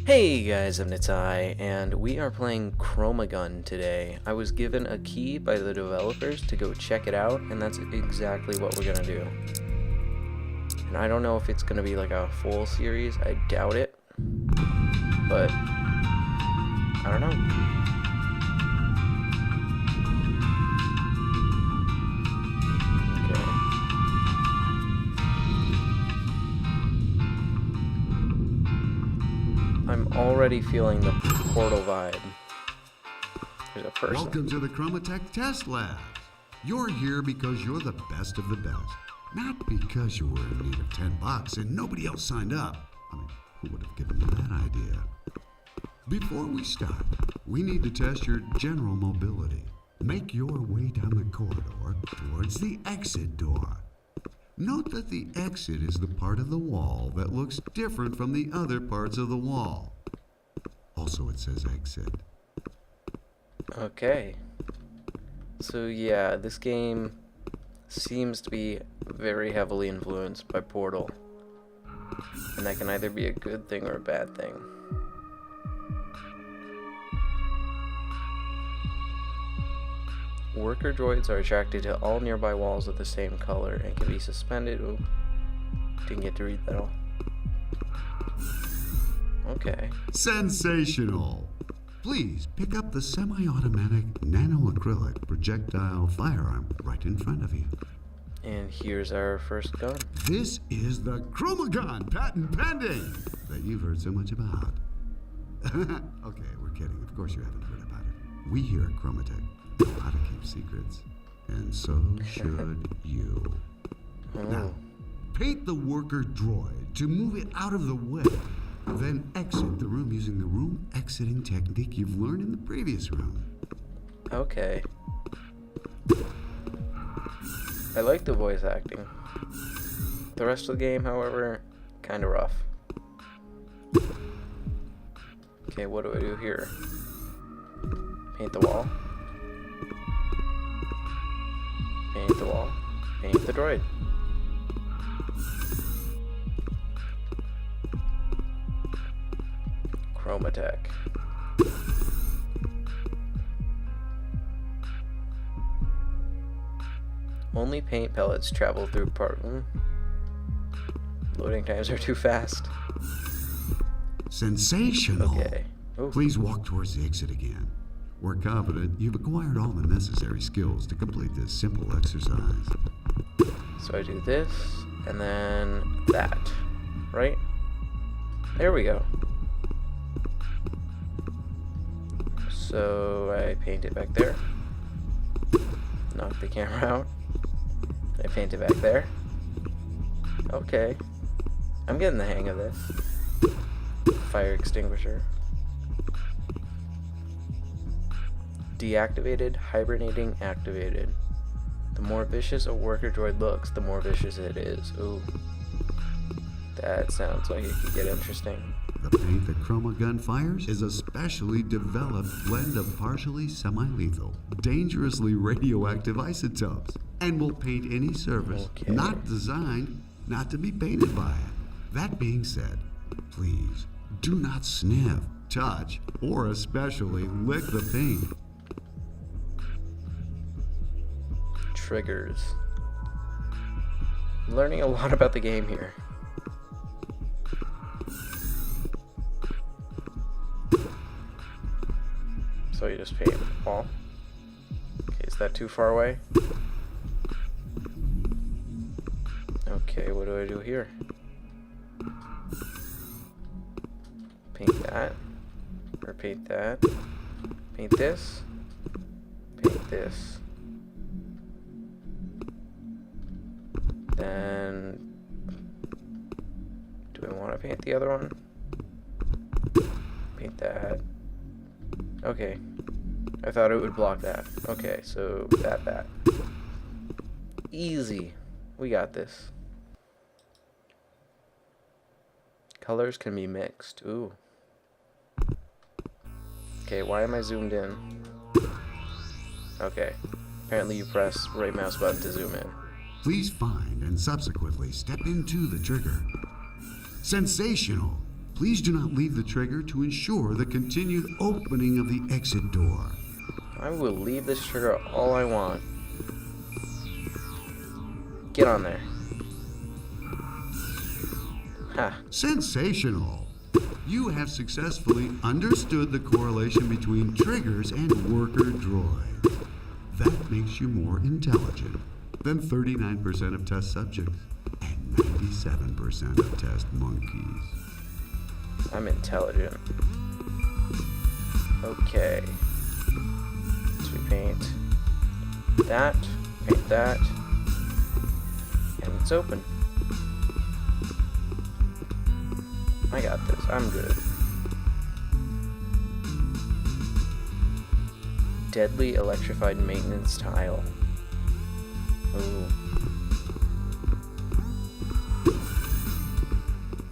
Hey guys, I'm Nitai, and we are playing ChromaGun today. I was given a key by the developers to go check it out, and that's exactly what we're gonna do. And I don't know if it's gonna be like a full series, I doubt it, but I don't know. I'm already feeling the Portal vibe. There's a person. Welcome to the ChromaTech Test Labs. You're here because you're the best of the best. Not because you were in need of $10 and nobody else signed up. I mean, who would have given you that idea? Before we start, we need to test your general mobility. Make your way down the corridor towards the exit door. Note that the exit is the part of the wall that looks different from the other parts of the wall. Also, it says exit. Okay. So yeah, this game seems to be very heavily influenced by Portal. And that can either be a good thing or a bad thing. Worker droids are attracted to all nearby walls of the same color and can be suspended. Ooh, didn't get to read that all. Okay. Sensational! Please pick up the semi-automatic nano-acrylic projectile firearm right in front of you. And here's our first gun. This is the ChromaGun patent pending that you've heard so much about. Okay, we're kidding. Of course you haven't heard about it. We here at ChromaTech know how to keep secrets, and so should you. Now, paint the worker droid to move it out of the way. Then exit the room using the room exiting technique you've learned in the previous room. Okay. I like the voice acting. The rest of the game, however, kind of rough. Okay, what do I do here? Paint the wall. Paint the wall. Paint the droid. ChromaTech. Only paint pellets travel through Loading times are too fast. Sensational. Okay. Ooh. Please walk towards the exit again. We're confident you've acquired all the necessary skills to complete this simple exercise. So I do this, and then that, right? There we go. So I paint it back there. Knock the camera out. I paint it back there. Okay. I'm getting the hang of this. Fire extinguisher. Deactivated, hibernating, activated. The more vicious a worker droid looks, the more vicious it is. Ooh. That sounds like it could get interesting. The paint that ChromaGun fires is a specially developed blend of partially semi-lethal, dangerously radioactive isotopes, and will paint any surface not designed not to be painted by it. That being said, please do not sniff, touch, or especially lick the paint. Triggers. Learning a lot about the game here. So you just paint the wall. Okay, is that too far away? Okay, what do I do here? Paint that. Or paint that. Paint this. Paint this. Then, do I want to paint the other one? Paint that. Okay. I thought it would block that. Okay, so that. Easy. We got this. Colors can be mixed. Ooh. Okay, why am I zoomed in? Okay. Apparently you press right mouse button to zoom in. Please find and subsequently step into the trigger. Sensational! Please do not leave the trigger to ensure the continued opening of the exit door. I will leave this trigger all I want. Get on there. Ha. Sensational! You have successfully understood the correlation between triggers and worker droids. That makes you more intelligent than 39% of test subjects and 97% of test monkeys. I'm intelligent. Okay. So we paint that, and it's open. I got this. I'm good. Deadly electrified maintenance tile. Ooh.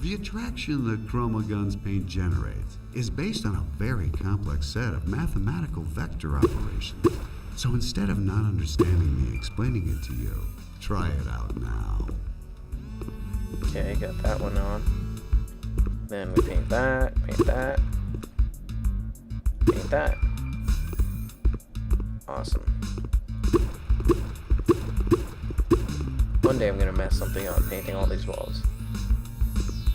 The attraction that ChromaGun's paint generates is based on a very complex set of mathematical vector operations. So instead of not understanding me explaining it to you, try it out now. Okay, got that one on. Then we paint that, paint that, paint that. Awesome. One day I'm gonna mess something up painting all these walls.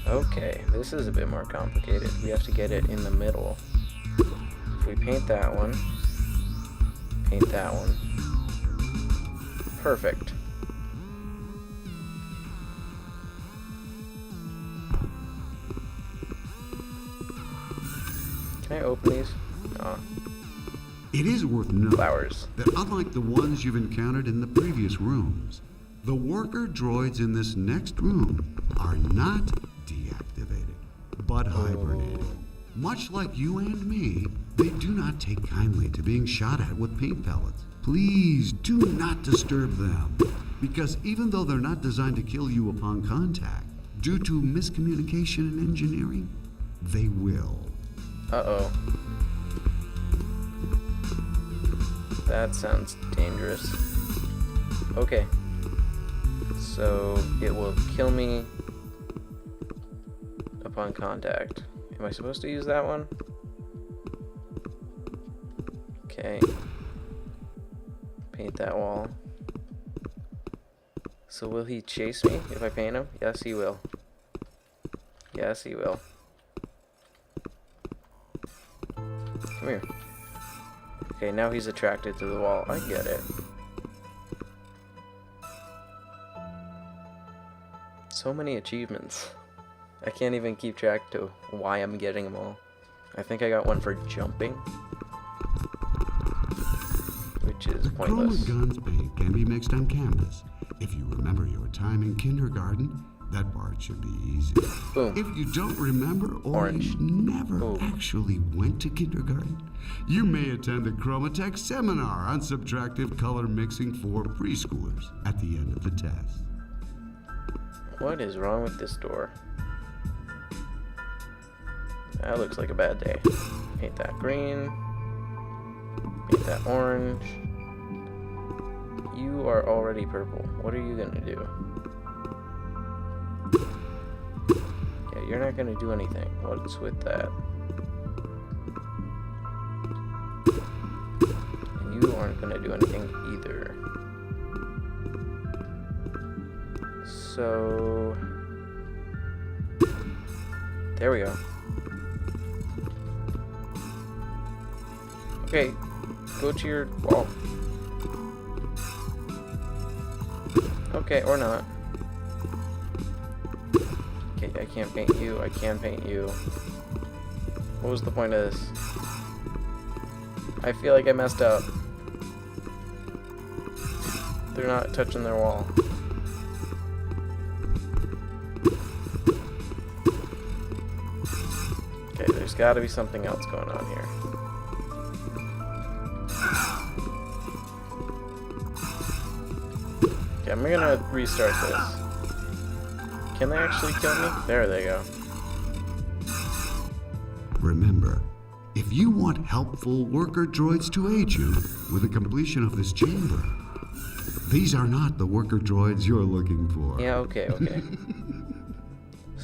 Okay, this is a bit more complicated. We have to get it in the middle. If we paint that one, paint that one. Perfect. Can I open these? Oh. It is worth noting Flowers. that unlike the ones you've encountered in the previous rooms, the worker droids in this next room are not deactivated, but hibernated. Much like you and me, they do not take kindly to being shot at with paint pellets. Please do not disturb them, because even though they're not designed to kill you upon contact, due to miscommunication in engineering, they will. Uh-oh. That sounds dangerous. Okay. So, it will kill me upon contact. Am I supposed to use that one? Okay. Paint that wall. So will he chase me if I paint him? Yes, he will. Yes, he will. Come here. Okay, now he's attracted to the wall. I get it. So many achievements. I can't even keep track to why I'm getting them all. I think I got one for jumping, which is pointless. ChromaGun's paint can be mixed on canvas. If you remember your time in kindergarten, that part should be easy. Boom. If you don't remember or Orange. you never Boom. actually went to kindergarten, you may attend a ChromaTech seminar on subtractive color mixing for preschoolers at the end of the test. What is wrong with this door? That looks like a bad day. Paint that green. Paint that orange. You are already purple. What are you gonna do? Yeah, you're not gonna do anything. What's with that? And you aren't gonna do anything either. So... there we go. Okay, go to your wall. Okay, or not. Okay, I can't paint you. I can paint you. What was the point of this? I feel like I messed up. They're not touching their wall. Okay, there's gotta be something else going on here. Okay, I'm gonna restart this. Can they actually kill me? There they go. Remember, if you want helpful worker droids to aid you with the completion of this chamber, these are not the worker droids you're looking for. Yeah, okay.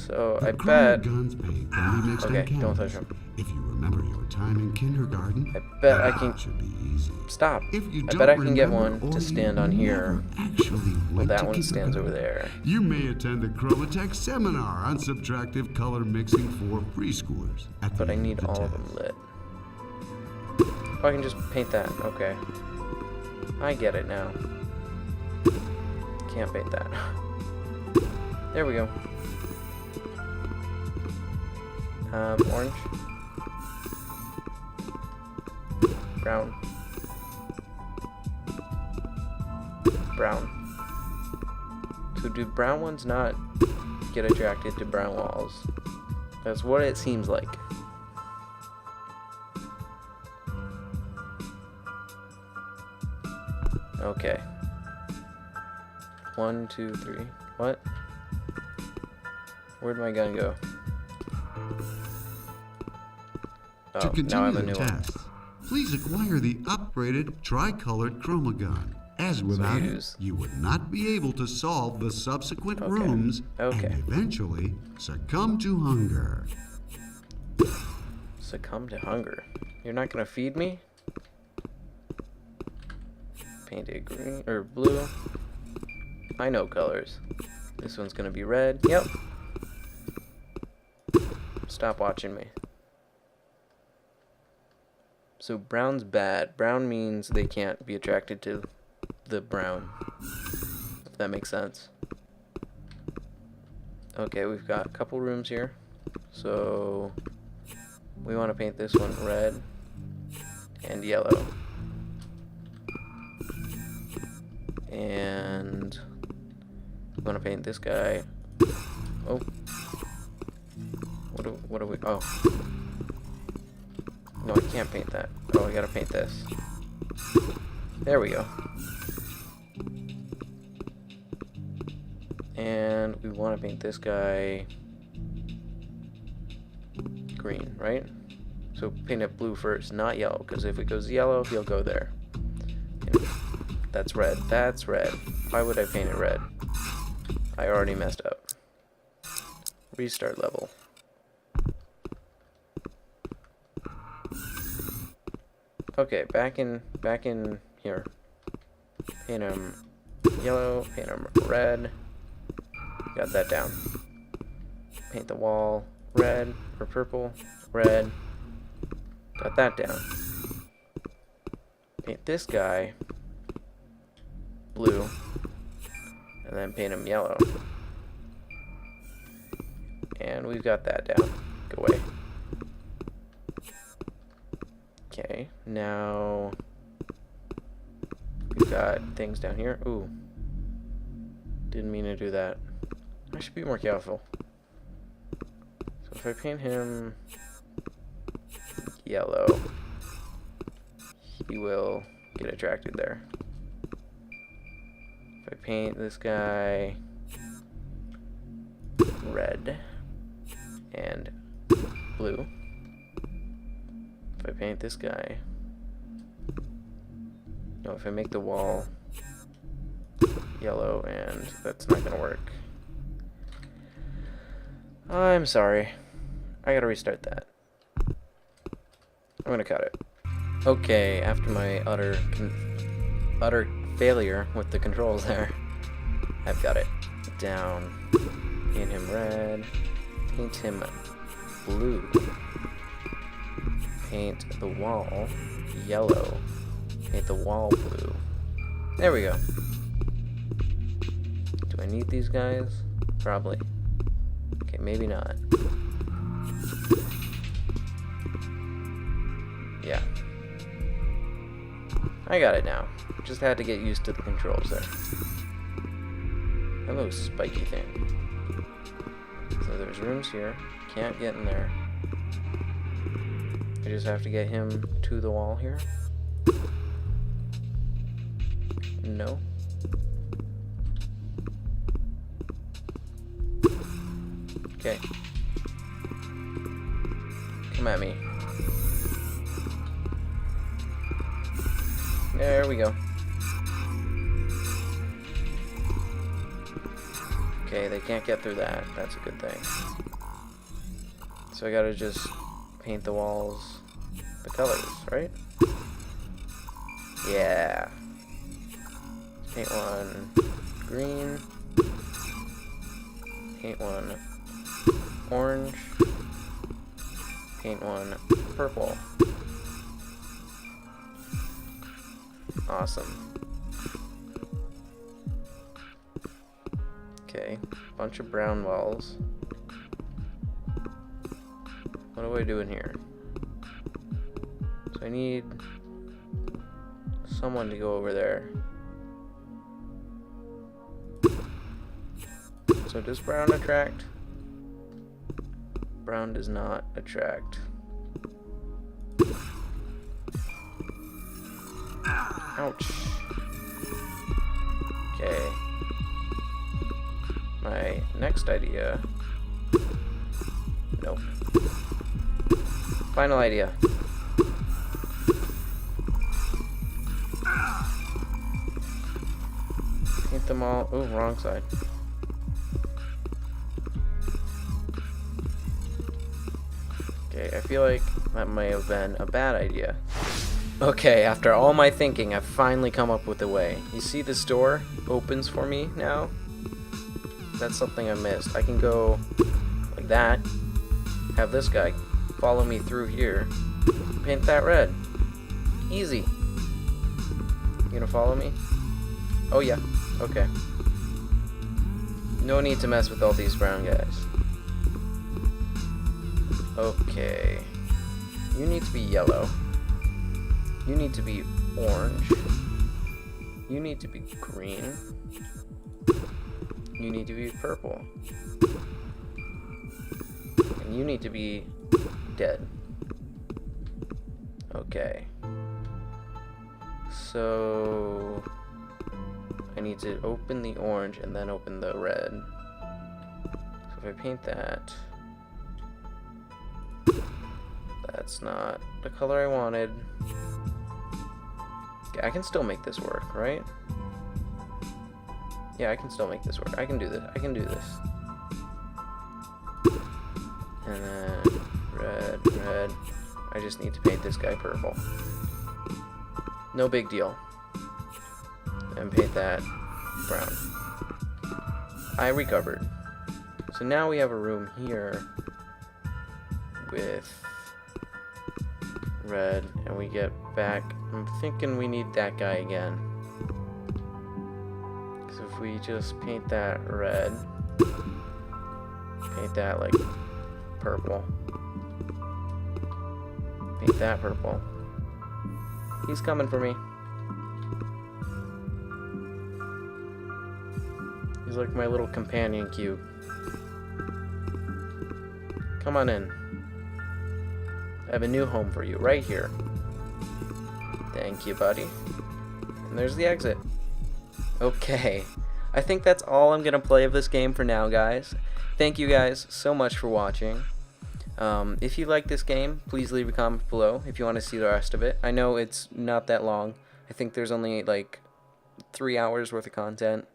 So I The bet. ChromaGun's paint can be mixed Okay, on don't canvas. touch him. If you remember your time in kindergarten, I bet I can. it should be easy. Stop. If you I don't bet I can get remember, one or to stand you on here. never actually Well, went that to one stands over kindergarten, there. you may attend a ChromaTech seminar on subtractive color mixing for preschoolers. But I need all of them lit. Oh, I can just paint that. Okay. I get it now. Can't paint that. There we go. Orange. Brown. Brown. So do brown ones not get attracted to brown walls? That's what it seems like. Okay. 1, 2, 3. What? Where'd my gun go? To Oh, now continue I'm a the new one. test, please acquire the upgraded tri-colored ChromaGun, as without it, you would not be able to solve the subsequent rooms and eventually succumb to hunger. Succumb to hunger. You're not gonna feed me? Paint it green or blue. I know colors. This one's gonna be red. Yep. Stop watching me. So brown's bad. Brown means they can't be attracted to the brown. If that makes sense. Okay, we've got a couple rooms here. So we want to paint this one red and yellow. And we want to paint this guy. Oh. What do we... Oh. No, I can't paint that. Oh, I gotta paint this. There we go. And we want to paint this guy green, right? So paint it blue first, not yellow, because if it goes yellow, he'll go there. And that's red. That's red. Why would I paint it red? I already messed up. Restart level. Okay, back in here. Paint him yellow, paint him red. Got that down. Paint the wall red or purple, red. Got that down. Paint this guy blue, and then paint him yellow. And we've got that down. Go away. Okay, now we've got things down here. Ooh. Didn't mean to do that. I should be more careful. So if I paint him yellow, he will get attracted there. If I paint this guy red and blue, if I paint this guy, no, if I make the wall yellow, and that's not gonna work. I'm sorry. I gotta restart that. I'm gonna cut it. Okay, after my utter failure with the controls there, I've got it down. Paint him red. Paint him blue. Paint the wall yellow. Paint the wall blue. There we go. Do I need these guys? Probably. Okay, maybe not. Yeah. I got it now. Just had to get used to the controls there. Hello, spiky thing. So there's rooms here. Can't get in there. I just have to get him to the wall here. No. Okay. Come at me. There we go. Okay, they can't get through that. That's a good thing. So I gotta just paint the walls the colors, right? Yeah. Paint one green. Paint one orange. Paint one purple. Awesome. Okay, bunch of brown walls. What do I do in here? So I need someone to go over there. So does brown attract? Brown does not attract. Ouch. Okay. My next idea. Nope. Final idea. Paint them all. Ooh, wrong side. Okay, I feel like that may have been a bad idea. Okay, after all my thinking, I've finally come up with a way. You see this door opens for me now? That's something I missed. I can go like that, have this guy follow me through here, paint that red. Easy. You gonna follow me? Oh yeah, okay. No need to mess with all these brown guys. Okay. You need to be yellow. You need to be orange. You need to be green. You need to be purple. And you need to be dead. Okay. So I need to open the orange and then open the red. So if I paint that, that's not the color I wanted. Okay, I can still make this work, right? Yeah, I can still make this work. I can do this. I can do this. And then red, red. I just need to paint this guy purple. No big deal. And paint that brown. I recovered. So now we have a room here with red, and we get back. I'm thinking we need that guy again. So if we just paint that red, paint that like purple, paint that purple. He's coming for me. He's like my little companion cube. Come on in. I have a new home for you right here. Thank you, buddy. And there's the exit. Okay. I think that's all I'm going to play of this game for now, guys. Thank you guys so much for watching. If you like this game, please leave a comment below if you want to see the rest of it. I know it's not that long. I think there's only like 3 hours worth of content.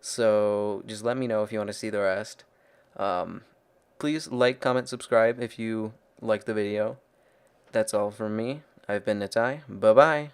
So just let me know if you want to see the rest. Please like, comment, subscribe if you like the video. That's all from me. I've been Natai. Bye-bye.